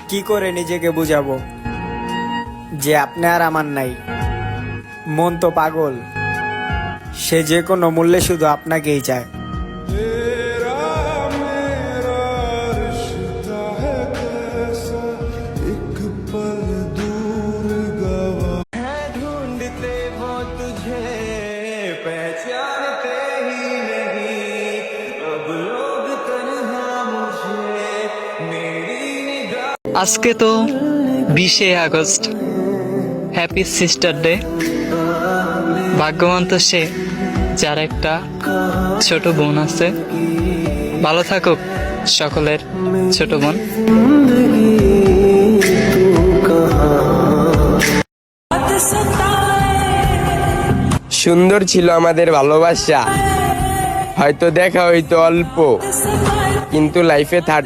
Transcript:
কি করে নিজেকে বুঝাবো যে আপনি আর আমার নাই? মন তো পাগল, সে যে কোনো মূল্যে শুধু আপনাকেই চায়। আজকে তো 20শে আগস্ট, হ্যাপি সিস্টার ডে। ভাগ্যবান তো সে যার একটা ছোট বোন আছে। ভালো থাকুক সকলের ছোট বোন। সুন্দর ছিল আমাদের ভালোবাসা, হয়তো দেখা হইতো অল্প, কিন্তু লাইফে থার্ড